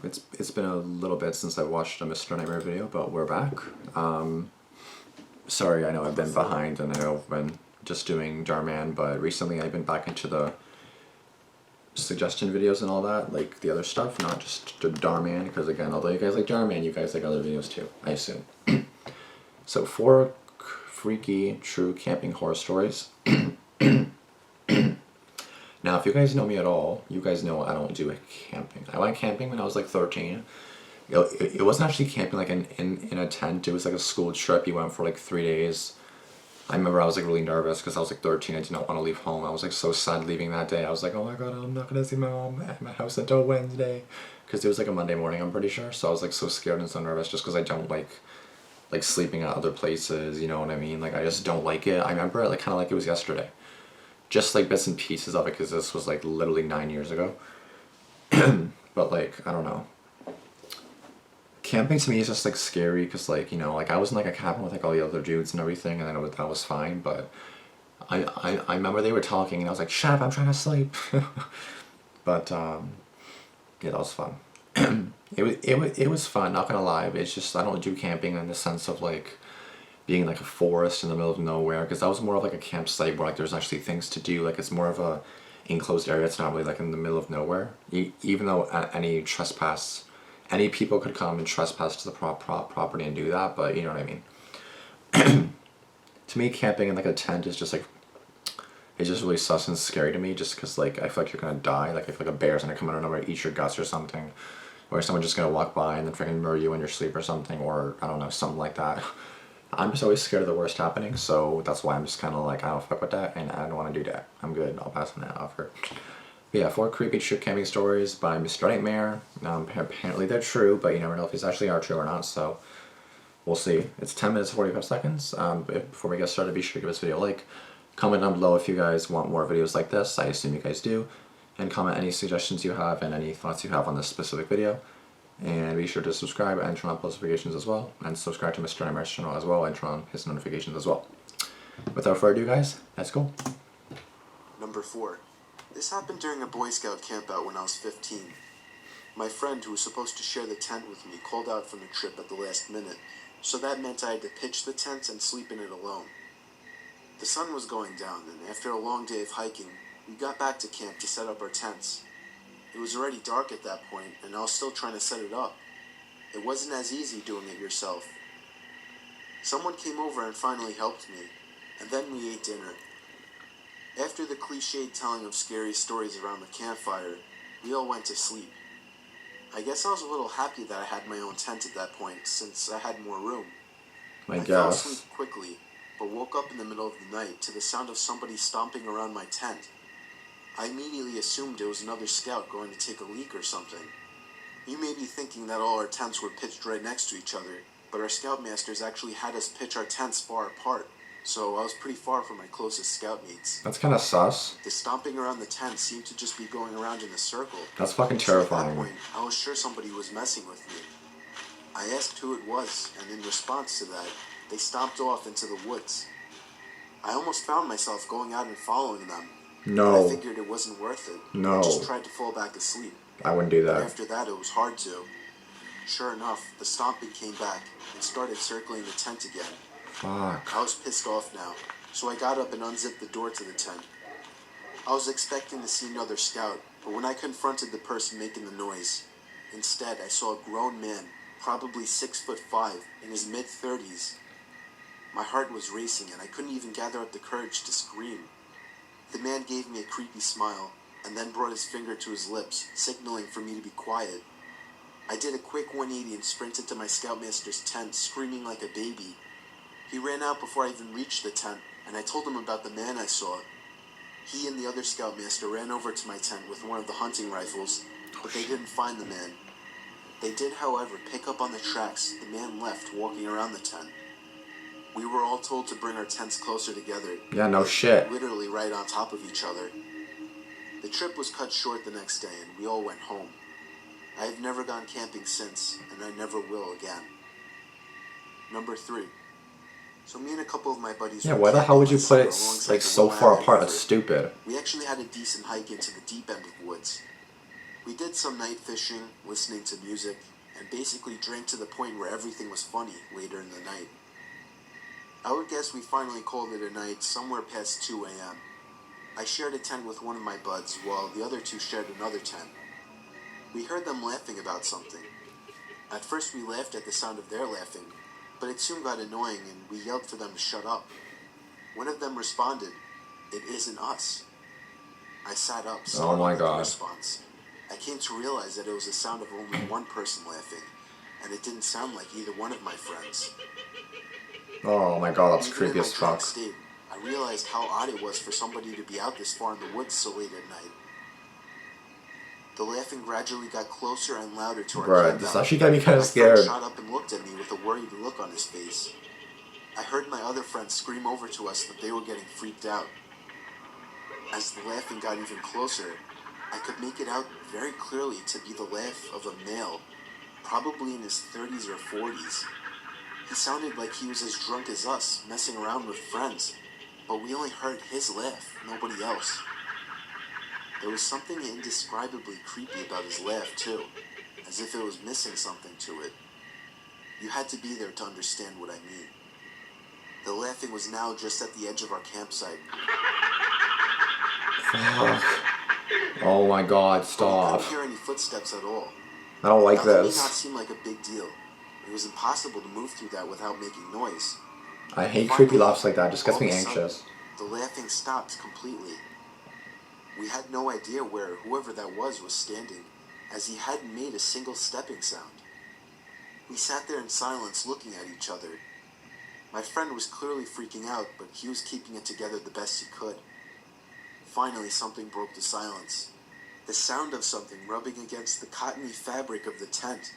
It's been a little bit since I watched a Mr. Nightmare video, but we're back. Sorry, I know I've been behind and I know I've been just doing Damian, but recently I've been back into the suggestion videos and all that, like the other stuff, not just Damian, because again, although you guys like Damian, you guys like other videos too, I assume. So 4 freaky, true camping horror stories. Now, if you guys know me at all, you guys know I don't do camping. I went camping when I was like 13. It wasn't actually camping like in a tent. It was like a school trip. You went for like 3 days. I remember I was like really nervous because I was like 13. I did not want to leave home. I was like so sad leaving that day. I was like, oh my god, I'm not going to see my mom at my house until Wednesday. Because it was like a Monday morning, I'm pretty sure. So I was like so scared and so nervous just because I don't like sleeping at other places, you know what I mean? Like I just don't like it. I remember it like kind of like it was yesterday. Just like bits and pieces of it because this was like literally 9 years ago. But like, I don't know. Camping to me is just like scary because like, you know, like I was in like a cabin with like all the other dudes and everything, and then that was fine, but I remember they were talking and I was like, shut up, I'm trying to sleep. But yeah, that was fun. It was fun, not gonna lie. It's just I don't do camping in the sense of like being like a forest in the middle of nowhere, because that was more of like a campsite where like there's actually things to do. Like it's more of a enclosed area. It's not really like in the middle of nowhere. Even though any people could come and trespass to the property and do that, but you know what I mean. To me, camping in like a tent is just like, it's just really sus and scary to me, just because like I feel like you're gonna die. Like I feel like a bear's gonna come out of nowhere, eat your guts or something, or someone's just gonna walk by and then freaking murder you in your sleep or something, or I don't know, something like that. I'm just always scared of the worst happening, so that's why I'm just kind of like, I don't fuck with that, and I don't want to do that. I'm good, I'll pass on that offer. But yeah, 4 creepy true camping stories by Mr. Nightmare. Apparently they're true, but you never know if these actually are true or not, so we'll see. It's 10 minutes 45 seconds. Before we get started, be sure to give this video a like. Comment down below if you guys want more videos like this. I assume you guys do. And comment any suggestions you have and any thoughts you have on this specific video. And be sure to subscribe and turn on post notifications as well. And subscribe to Mr. Nightmare's channel as well and turn on his notifications as well. Without further ado, guys, let's go. Number 4. This happened during a Boy Scout campout when I was 15. My friend, who was supposed to share the tent with me, called out from the trip at the last minute, so that meant I had to pitch the tent and sleep in it alone. The sun was going down, and after a long day of hiking, we got back to camp to set up our tents. It was already dark at that point, and I was still trying to set it up. It wasn't as easy doing it yourself. Someone came over and finally helped me, and then we ate dinner. After the cliched telling of scary stories around the campfire, we all went to sleep. I guess I was a little happy that I had my own tent at that point, since I had more room. I fell asleep quickly, but woke up in the middle of the night to the sound of somebody stomping around my tent. I immediately assumed it was another scout going to take a leak or something. You may be thinking that all our tents were pitched right next to each other, but our scoutmasters actually had us pitch our tents far apart, so I was pretty far from my closest scout mates. That's kind of sus. The stomping around the tent seemed to just be going around in a circle. That's fucking terrifying. So at that point, I was sure somebody was messing with me. I asked who it was, and in response to that, they stomped off into the woods. I almost found myself going out and following them. No. I figured it wasn't worth it. No. I just tried to fall back asleep. I wouldn't do that. But after that, it was hard to. Sure enough, the stomping came back and started circling the tent again. Fuck. I was pissed off now, so I got up and unzipped the door to the tent. I was expecting to see another scout, but when I confronted the person making the noise, instead I saw a grown man, probably 6'5", in his mid-30s. My heart was racing and I couldn't even gather up the courage to scream. The man gave me a creepy smile, and then brought his finger to his lips, signaling for me to be quiet. I did a quick 180 and sprinted to my scoutmaster's tent, screaming like a baby. He ran out before I even reached the tent, and I told him about the man I saw. He and the other scoutmaster ran over to my tent with one of the hunting rifles, but they didn't find the man. They did, however, pick up on the tracks the man left walking around the tent. We were all told to bring our tents closer together. Yeah, no shit. Literally right on top of each other. The trip was cut short the next day, and we all went home. I have never gone camping since, and I never will again. Number 3. So me and a couple of my buddies... Yeah, why the hell would you put it like so far apart? That's stupid. We actually had a decent hike into the deep end of the woods. We did some night fishing, listening to music, and basically drank to the point where everything was funny later in the night. I would guess we finally called it a night somewhere past 2 a.m. I shared a tent with one of my buds, while the other two shared another tent. We heard them laughing about something. At first we laughed at the sound of their laughing, but it soon got annoying and we yelled for them to shut up. One of them responded, "It isn't us." I sat up, Oh startled my at the God. response. I came to realize that it was the sound of only one person laughing, and it didn't sound like either one of my friends. Oh my God, that's Even creepy in my as drunk fuck. state, I realized how odd it was for somebody to be out this far in the woods so late at night. The laughing gradually got closer and louder to our Bruh, camp this out. actually got me kind of My friend scared. shot up and looked at me with a worried look on his face. I heard my other friends scream over to us that they were getting freaked out. As the laughing got even closer, I could make it out very clearly to be the laugh of a male, probably in his 30s or 40s. He sounded like he was as drunk as us, messing around with friends, but we only heard his laugh, nobody else. There was something indescribably creepy about his laugh, too, as if it was missing something to it. You had to be there to understand what I mean. The laughing was now just at the edge of our campsite. Fuck. Oh my God, But we stop. couldn't hear any footsteps at all. I don't like Now, that may not this. seem like a big deal. It was impossible to move through that without making noise. I hate Finally, creepy laughs like that, it just gets all of me a sudden, anxious. the laughing stopped completely. We had no idea where whoever that was standing, as he hadn't made a single stepping sound. We sat there in silence looking at each other. My friend was clearly freaking out, but he was keeping it together the best he could. Finally, something broke the silence. The sound of something rubbing against the cottony fabric of the tent.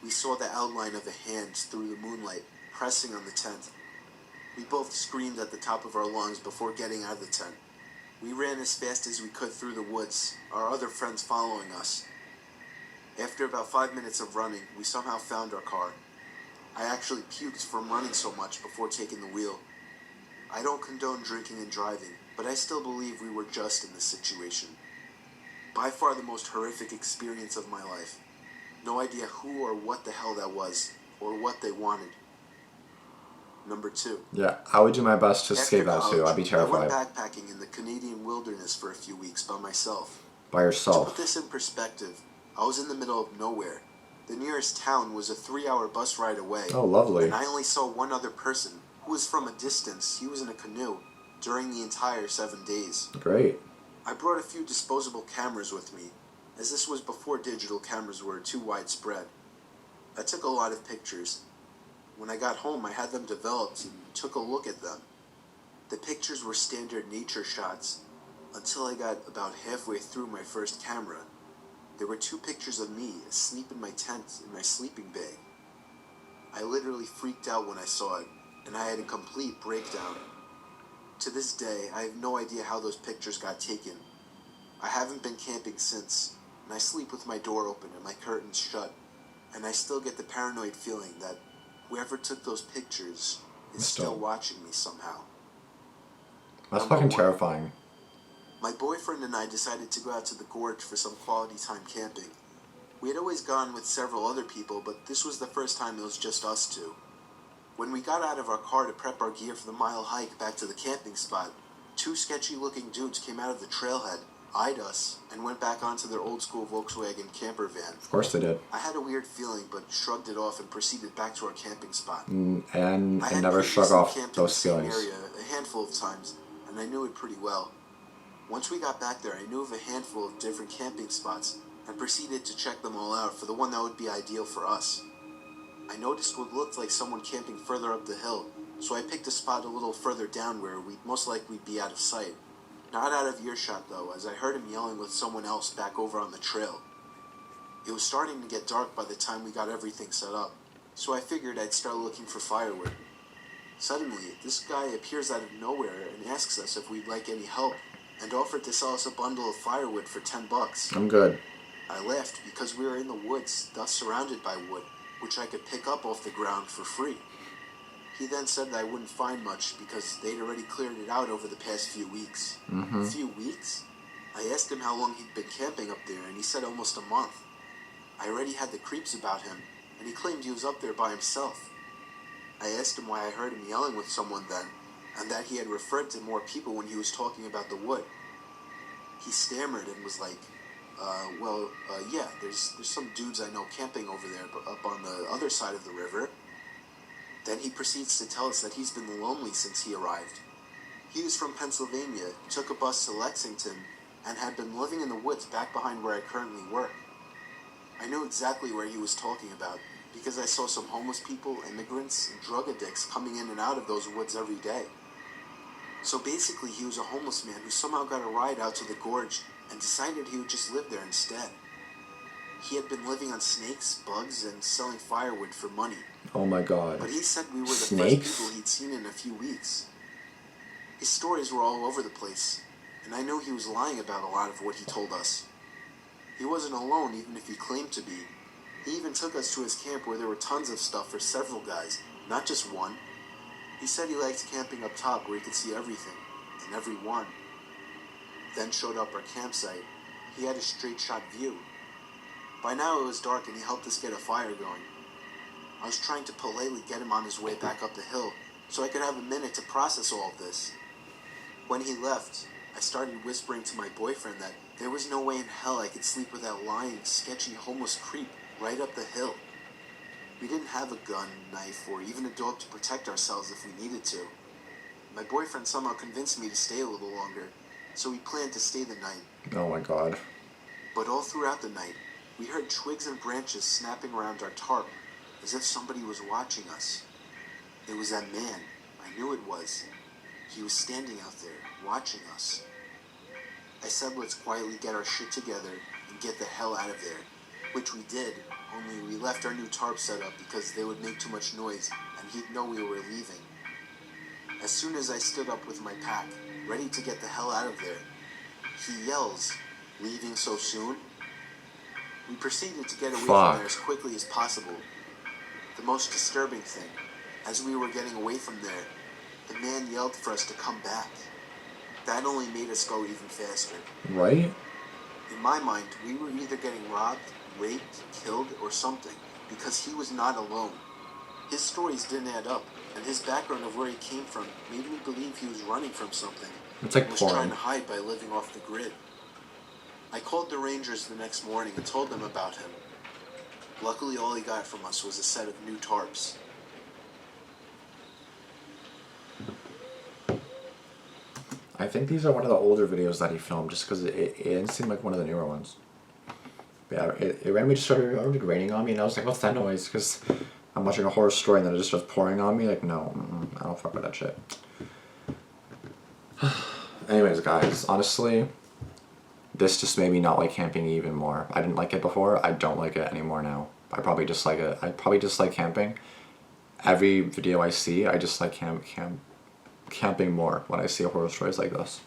We saw the outline of a hand through the moonlight, pressing on the tent. We both screamed at the top of our lungs before getting out of the tent. We ran as fast as we could through the woods, our other friends following us. After about 5 minutes of running, we somehow found our car. I actually puked from running so much before taking the wheel. I don't condone drinking and driving, but I still believe we were just in this situation. By far the most horrific experience of my life. No idea who or what the hell that was, or what they wanted. Number 2. Yeah, I would do my best to escape After that too. I'd be college, I went terrified. backpacking in the Canadian wilderness for a few weeks by myself. By To put yourself. this in perspective, I was in the middle of nowhere. The nearest town was a 3-hour bus ride away. Oh, lovely. And I only saw one other person, who was from a distance. He was in a canoe, during the entire 7 days. Great. I brought a few disposable cameras with me, as this was before digital cameras were too widespread. I took a lot of pictures. When I got home, I had them developed and took a look at them. The pictures were standard nature shots, until I got about halfway through my first camera. There were 2 pictures of me asleep in my tent in my sleeping bag. I literally freaked out when I saw it, and I had a complete breakdown. To this day, I have no idea how those pictures got taken. I haven't been camping since, and I sleep with my door open and my curtains shut, and I still get the paranoid feeling that whoever took those pictures is still watching me somehow. That's Number fucking 1. terrifying. My boyfriend and I decided to go out to the gorge for some quality time camping. We had always gone with several other people, but this was the first time it was just us two. When we got out of our car to prep our gear for the mile hike back to the camping spot, 2 sketchy-looking dudes came out of the trailhead, eyed us, and went back onto their old-school Volkswagen camper van. Of course they did. I had a weird feeling, but shrugged it off and proceeded back to our camping spot. And I had never shrug previously off camped those in the same feelings. area a handful of times, and I knew it pretty well. Once we got back there, I knew of a handful of different camping spots, and proceeded to check them all out for the one that would be ideal for us. I noticed what looked like someone camping further up the hill, so I picked a spot a little further down where we'd most likely be out of sight. Not out of earshot though, as I heard him yelling with someone else back over on the trail. It was starting to get dark by the time we got everything set up, so I figured I'd start looking for firewood. Suddenly, this guy appears out of nowhere and asks us if we'd like any help, and offered to sell us a bundle of firewood for $10. I'm good. I laughed because we were in the woods, thus surrounded by wood, which I could pick up off the ground for free. He then said that I wouldn't find much because they'd already cleared it out over the past few weeks. Few weeks? I asked him how long he'd been camping up there, and he said almost a month. I already had the creeps about him, and he claimed he was up there by himself. I asked him why I heard him yelling with someone then, and that he had referred to more people when he was talking about the wood. He stammered and was like, yeah, there's some dudes I know camping over there up on the other side of the river. Then he proceeds to tell us that he's been lonely since he arrived. He was from Pennsylvania, took a bus to Lexington, and had been living in the woods back behind where I currently work. I knew exactly where he was talking about, because I saw some homeless people, immigrants, and drug addicts coming in and out of those woods every day. So basically, he was a homeless man who somehow got a ride out to the gorge and decided he would just live there instead. He had been living on snakes, bugs, and selling firewood for money. Oh my god. But he said we were the Snakes? first people he'd seen in a few weeks. His stories were all over the place, and I knew he was lying about a lot of what he told us. He wasn't alone, even if he claimed to be. He even took us to his camp where there were tons of stuff for several guys, not just one. He said he liked camping up top where he could see everything, and everyone. Then showed up our campsite. He had a straight shot view. By now it was dark and he helped us get a fire going. I was trying to politely get him on his way back up the hill so I could have a minute to process all of this. When he left, I started whispering to my boyfriend that there was no way in hell I could sleep with that lying, sketchy, homeless creep right up the hill. We didn't have a gun, knife, or even a dog to protect ourselves if we needed to. My boyfriend somehow convinced me to stay a little longer, so we planned to stay the night. Oh my god. But all throughout the night, we heard twigs and branches snapping around our tarp, as if somebody was watching us. It was that man. I knew it was. He was standing out there, watching us. I said let's quietly get our shit together and get the hell out of there, which we did, only we left our new tarp set up because they would make too much noise and he'd know we were leaving. As soon as I stood up with my pack, ready to get the hell out of there, he yells, "Leaving so soon?" We proceeded to get away from there as quickly as possible. The most disturbing thing, as we were getting away from there, the man yelled for us to come back. That only made us go even faster. Right? In my mind, we were either getting robbed, raped, killed, or something, because he was not alone. His stories didn't add up, and his background of where he came from made me believe he was running from something. It's like and was porn. trying to hide by living off the grid. I called the Rangers the next morning and told them about him. Luckily, all he got from us was a set of new tarps. I think these are one of the older videos that he filmed, just because it didn't seem like one of the newer ones. But yeah, it randomly just started raining on me, and I was like, what's that noise? Because I'm watching a horror story, and then it just starts pouring on me. Like, no, I don't fuck with that shit. Anyways, guys, honestly, this just made me not like camping even more. I didn't like it before. I don't like it anymore now. I probably dislike it. I probably dislike camping. Every video I see, I just like camping more when I see horror stories like this,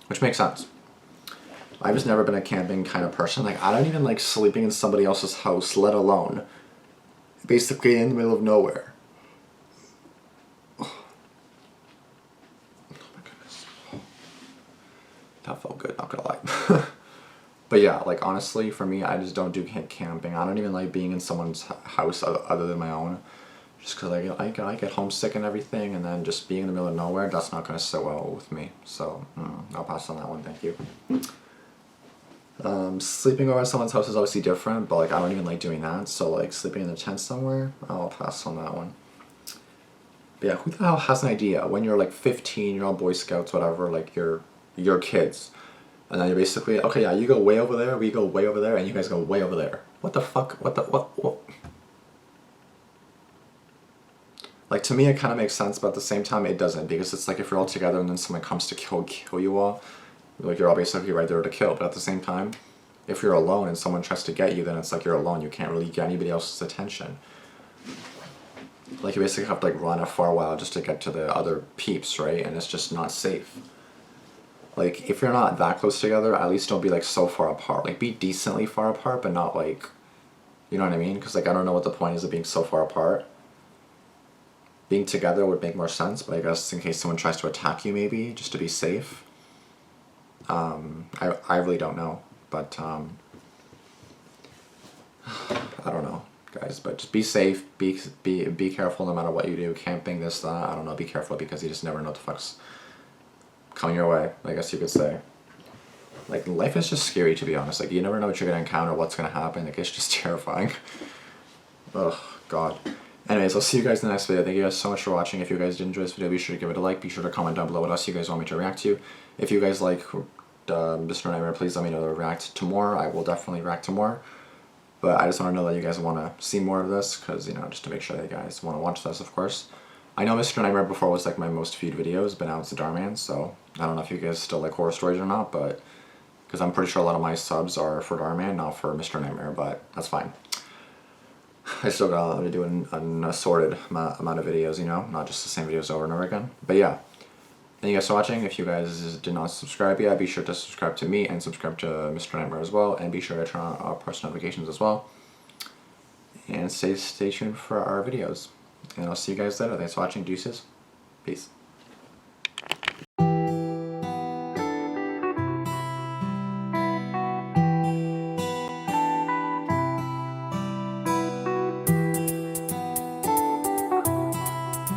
which makes sense. I've just never been a camping kind of person. Like, I don't even like sleeping in somebody else's house, let alone basically in the middle of nowhere. Oh my goodness. That felt good, not gonna lie. But yeah, like, honestly, for me, I just don't do camping. I don't even like being in someone's house other than my own. Just because I get homesick and everything, and then just being in the middle of nowhere, that's not going to sit well with me. So, I'll pass on that one, thank you. Sleeping over at someone's house is obviously different, but like, I don't even like doing that. So like, sleeping in a tent somewhere, I'll pass on that one. But yeah, who the hell has an idea when you're like 15, you're all Boy Scouts, whatever, like you're kids. And then you're basically, okay, yeah, you go way over there, we go way over there, and you guys go way over there. What the fuck? What? Like, to me, it kind of makes sense, but at the same time, it doesn't, because it's like if you're all together and then someone comes to kill you all, like, you're all basically right there to kill. But at the same time, if you're alone and someone tries to get you, then it's like you're alone. You can't really get anybody else's attention. Like, you basically have to like run a far while just to get to the other peeps, right? And it's just not safe. Like, if you're not that close together, at least don't be like so far apart. Like, be decently far apart, but not like, you know what I mean? Because like, I don't know what the point is of being so far apart. Being together would make more sense, but I guess in case someone tries to attack you, maybe, just to be safe. I really don't know, but I don't know, guys. But just be safe, be careful no matter what you do. Camping, this, that, I don't know. Be careful because you just never know what the fuck's coming your way, I guess you could say. Like, life is just scary, to be honest. Like, you never know what you're gonna encounter, what's gonna happen. Like, it's just terrifying. Oh, God. Anyways, I'll see you guys in the next video. Thank you guys so much for watching. If you guys did enjoy this video, be sure to give it a like. Be sure to comment down below what else you guys want me to react to. If you guys like Mr. Nightmare, please let me know to react to more. I will definitely react to more. But I just want to know that you guys want to see more of this, because, you know, just to make sure that you guys want to watch this, of course. I know Mr. Nightmare before was like my most viewed videos, but now it's the Damian, so I don't know if you guys still like horror stories or not, but because I'm pretty sure a lot of my subs are for Damian, not for Mr. Nightmare, but that's fine. I still got to do an assorted amount of videos, you know, not just the same videos over and over again. But yeah, thank you guys for watching. If you guys did not subscribe yet, be sure to subscribe to me and subscribe to Mr. Nightmare as well, and be sure to turn on post notifications as well. And stay tuned for our videos. And I'll see you guys later. Thanks for watching. Deuces. Peace.